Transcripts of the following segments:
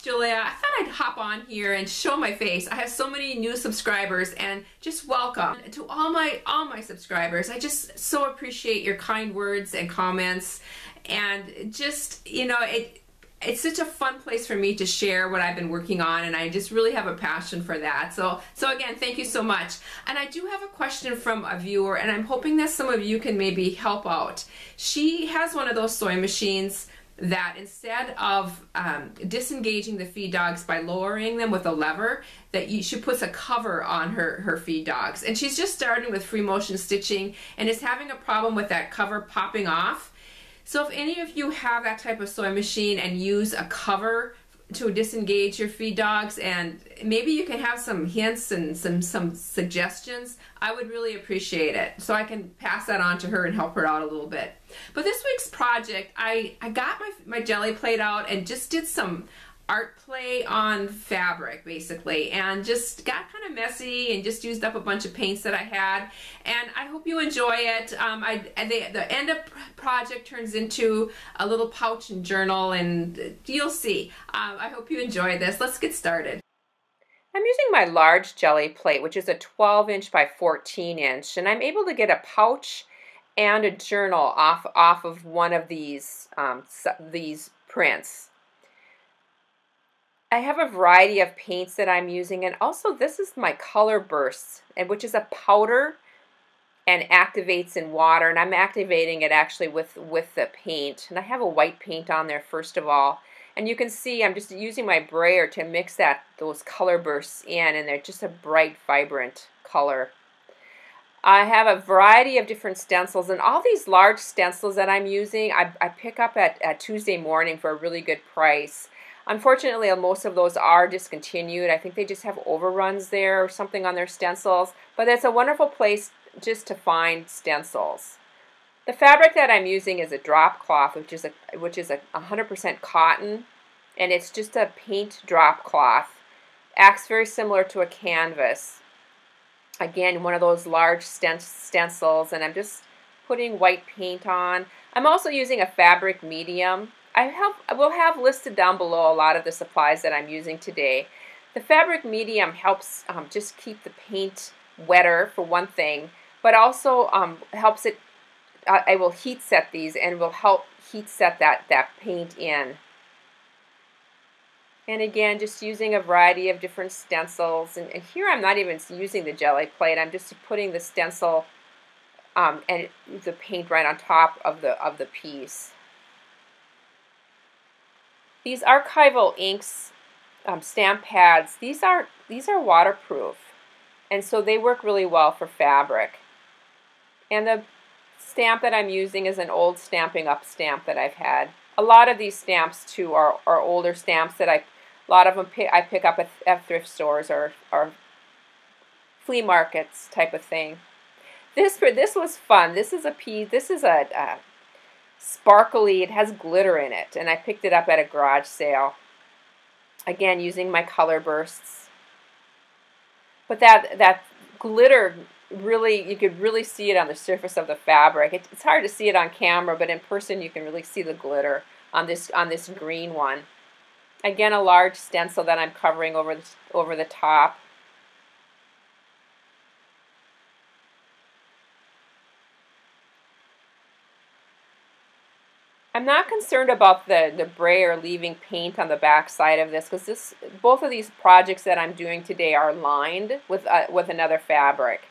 Julia. I thought I'd hop on here and show my face. I have so many new subscribers, and just welcome to all my subscribers. I just so appreciate your kind words and comments, and just, you know, it's such a fun place for me to share what I've been working on, and I just really have a passion for that. So again, thank you so much. And I do have a question from a viewer, and I'm hoping that some of you can maybe help out. She has one of those sewing machines that instead of disengaging the feed dogs by lowering them with a lever, that she puts a cover on her feed dogs. And she's just starting with free motion stitching and is having a problem with that cover popping off. So if any of you have that type of sewing machine and use a cover to disengage your feed dogs, and maybe you can have some hints and some suggestions, I would really appreciate it, so I can pass that on to her and help her out a little bit. But this week's project, I got my jelly plate out and just did some art play on fabric, basically, and just got kind of messy and just used up a bunch of paints that I had, and I hope you enjoy it. The end of project turns into a little pouch and journal, and you'll see. I hope you enjoy this. Let's get started. I'm using my large jelly plate, which is a 12-inch by 14-inch, and I'm able to get a pouch and a journal off of one of these prints. I have a variety of paints that I'm using, and also this is my color bursts, which is a powder and activates in water, and I'm activating it actually with the paint. And I have a white paint on there first of all, and you can see I'm just using my brayer to mix those color bursts in, and they're just a bright, vibrant color. I have a variety of different stencils, and all these large stencils that I'm using I pick up at Tuesday morning for a really good price. Unfortunately, most of those are discontinued. I think they just have overruns there or something on their stencils, but it's a wonderful place just to find stencils. The fabric that I'm using is a drop cloth, which is a 100% cotton, and it's just a paint drop cloth. Acts very similar to a canvas. Again, one of those large stencils, and I'm just putting white paint on. I'm also using a fabric medium. I will have listed down below a lot of the supplies that I'm using today. The fabric medium helps just keep the paint wetter, for one thing, but also helps it, I will heat set these and will help heat set that paint in. And again, just using a variety of different stencils, and here I'm not even using the jelly plate, I'm just putting the stencil and the paint right on top of the piece. These archival inks, stamp pads, these are waterproof, and so they work really well for fabric. And the stamp that I'm using is an old Stampin' Up! Stamp that I've had. A lot of these stamps too are older stamps that a lot of them I pick up at thrift stores or flea markets type of thing. This was fun. This is a sparkly, it has glitter in it, and I picked it up at a garage sale. Again, using my color bursts. But that glitter, really, you could really see it on the surface of the fabric. It's hard to see it on camera, but in person you can really see the glitter on this green one. Again, a large stencil that I'm covering over the top. I'm not concerned about the brayer leaving paint on the back side of this, because both of these projects that I'm doing today are lined with another fabric.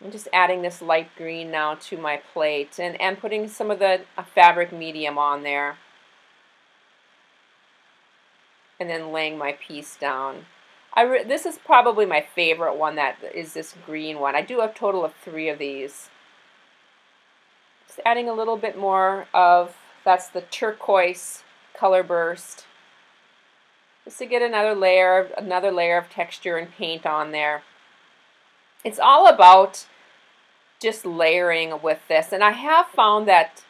I'm just adding this light green now to my plate and putting some of the fabric medium on there, and then laying my piece down. This is probably my favorite one, that is this green one. I do a total of 3 of these. Just adding a little bit more of, that's the turquoise color burst, just to get another layer of texture and paint on there. It's all about just layering with this, and I have found that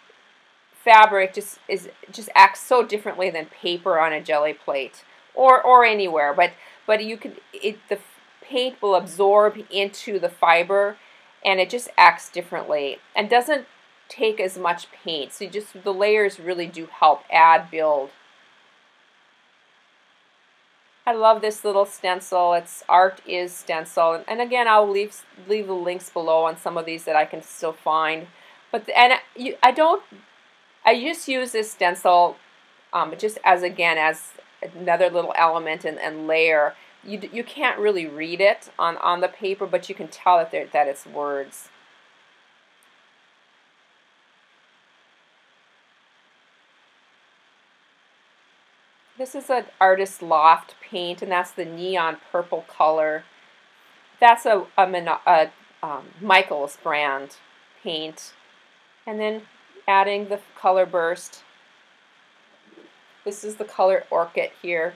fabric just acts so differently than paper on a jelly plate or anywhere, but the paint will absorb into the fiber, and it just acts differently and doesn't take as much paint. So the layers really do help build. I love this little stencil. It's Art is Stencil, and again, I'll leave the links below on some of these that I can still find. But I just use this stencil just as another little element and layer. You can't really read it on the paper, but you can tell that it's words. This is an Artist Loft paint, and that's the neon purple color. That's a Michaels brand paint. And then adding the color burst. This is the color Orchid here.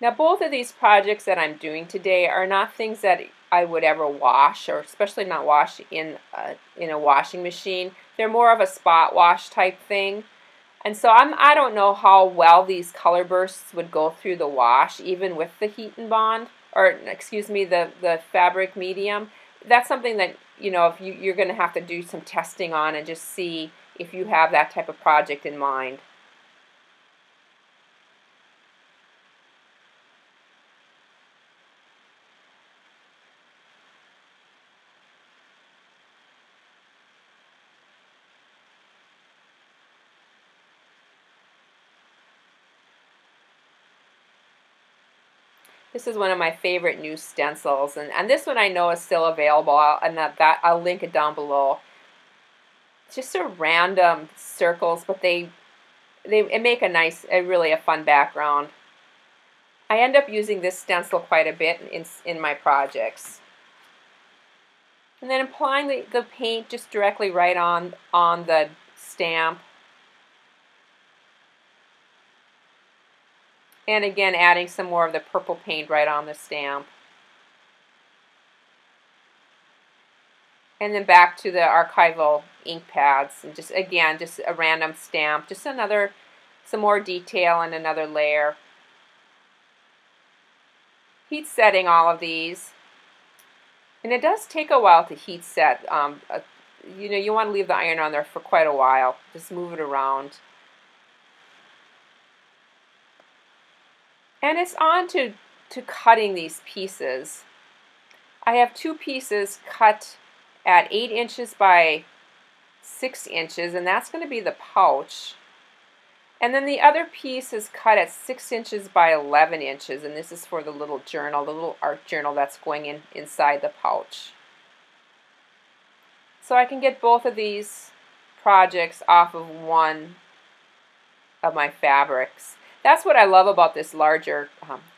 Now both of these projects that I'm doing today are not things that I would ever wash, or especially not wash in a washing machine. They're more of a spot wash type thing. And so I don't know how well these color bursts would go through the wash, even with the heat and bond, or excuse me, the fabric medium. That's something that, you know, if you're going to have to do some testing on and just see if you have that type of project in mind. This is one of my favorite new stencils, and this one I know is still available, I'll link it down below. Just sort of random circles, but it make really a fun background. I end up using this stencil quite a bit in my projects. And then applying the paint just directly right on the stamp. And again, adding some more of the purple paint right on the stamp. And then back to the archival ink pads. And just a random stamp. Just some more detail and another layer. Heat setting all of these. And it does take a while to heat set. You know, you want to leave the iron on there for quite a while. Just move it around. And it's on to cutting these pieces. I have two pieces cut at 8 inches by 6 inches, and that's going to be the pouch. And then the other piece is cut at 6 inches by 11 inches, and this is for the little journal, the little art journal that's going inside the pouch. So I can get both of these projects off of one of my fabrics. That's what I love about this larger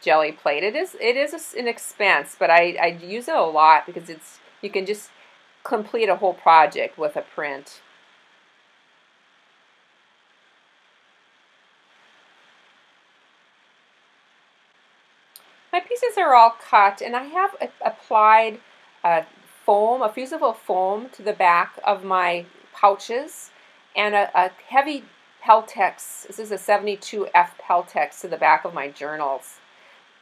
Gell Plate. It is an expense, but I use it a lot because you can just complete a whole project with a print. My pieces are all cut, and I have applied a fusible foam to the back of my pouches, and a heavy Peltex. This is a 72F Peltex to the back of my journals.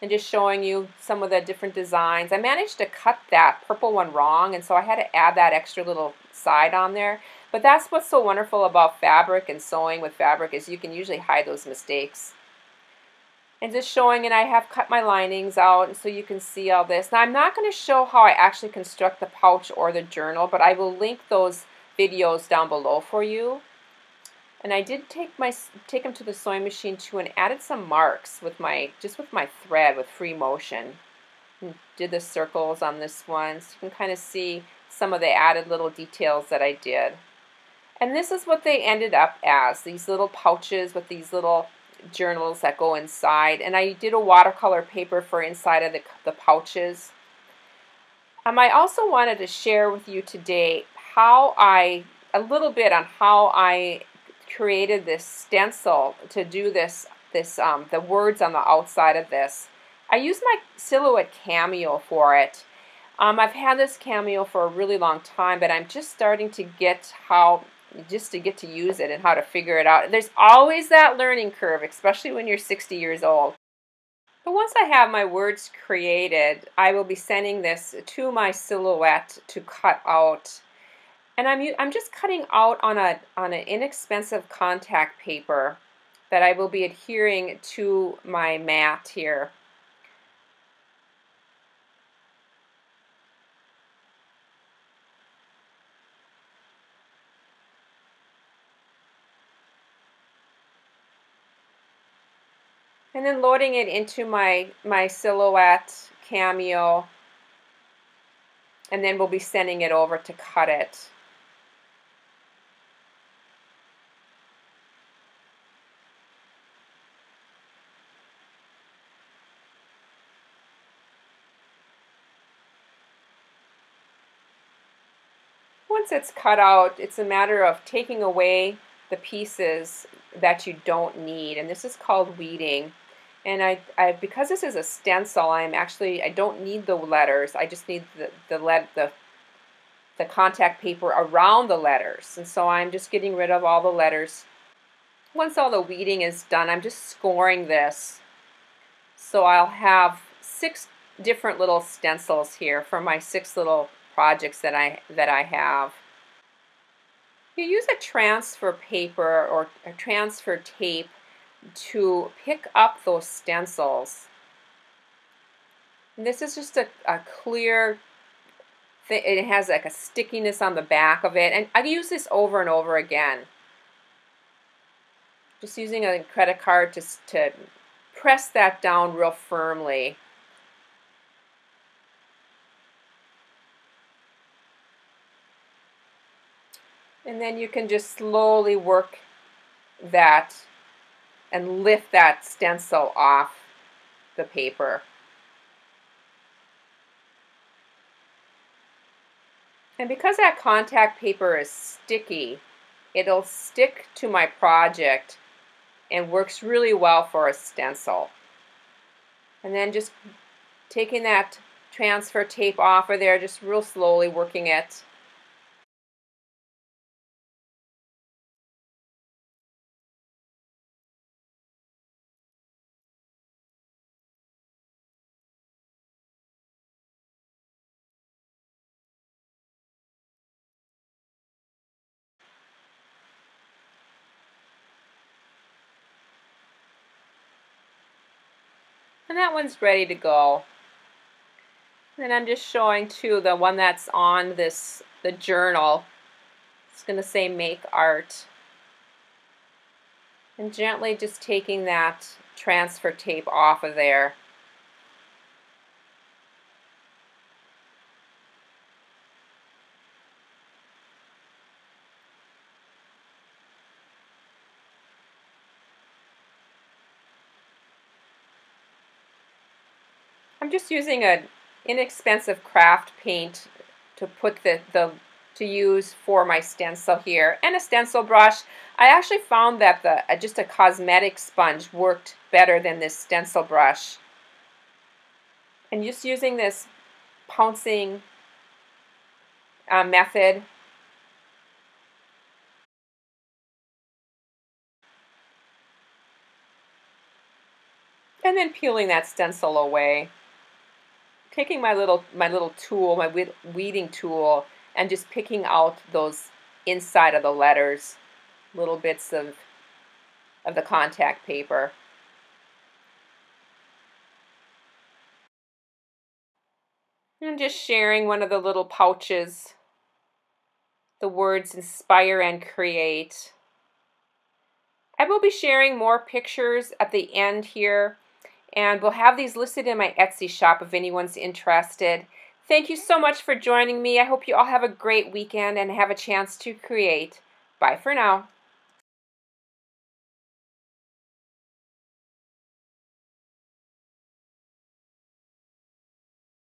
And just showing you some of the different designs. I managed to cut that purple one wrong, and so I had to add that extra little side on there. But that's what's so wonderful about fabric and sewing with fabric, is you can usually hide those mistakes. And just showing, and I have cut my linings out, and so you can see all this. Now I'm not going to show how I actually construct the pouch or the journal, but I will link those videos down below for you. And I did take them to the sewing machine too, and added some marks with my thread with free motion. And did the circles on this one, so you can kind of see some of the added little details that I did. And this is what they ended up as, these little pouches with these little journals that go inside. And I did a watercolor paper for inside of the pouches. I also wanted to share with you today a little bit on how I created this stencil to do the words on the outside of this. I used my Silhouette Cameo for it. I've had this Cameo for a really long time, but I'm just starting to get to use it and how to figure it out. There's always that learning curve, especially when you're 60 years old. But once I have my words created, I will be sending this to my Silhouette to cut out. And I'm just cutting out on an inexpensive contact paper that I will be adhering to my mat here. And then loading it into my Silhouette Cameo, and then we'll be sending it over to cut it. Once it's cut out, it's a matter of taking away the pieces that you don't need, and this is called weeding. And I because this is a stencil, I don't need the letters. I just need the contact paper around the letters, and so I'm just getting rid of all the letters. Once all the weeding is done, I'm just scoring this. So I'll have 6 different little stencils here for my 6 little projects that I have. You use a transfer paper or a transfer tape to pick up those stencils. And this is just a clear thing. It has like a stickiness on the back of it, and I use this over and over again. Just using a credit card to press that down real firmly. And then you can just slowly work that and lift that stencil off the paper. And because that contact paper is sticky, it'll stick to my project and works really well for a stencil. And then just taking that transfer tape off of there, just real slowly working it. And that one's ready to go. And I'm just showing too the one that's on the journal. It's going to say make art. And gently just taking that transfer tape off of there. I'm just using an inexpensive craft paint to put to use for my stencil here, and a stencil brush. I actually found that just a cosmetic sponge worked better than this stencil brush. And just using this pouncing method. And then peeling that stencil away. Taking my little tool, my weeding tool, and just picking out those inside of the letters, little bits of the contact paper. And just sharing one of the little pouches, the words inspire and create. I will be sharing more pictures at the end here, and we'll have these listed in my Etsy shop if anyone's interested. Thank you so much for joining me. I hope you all have a great weekend and have a chance to create. Bye for now.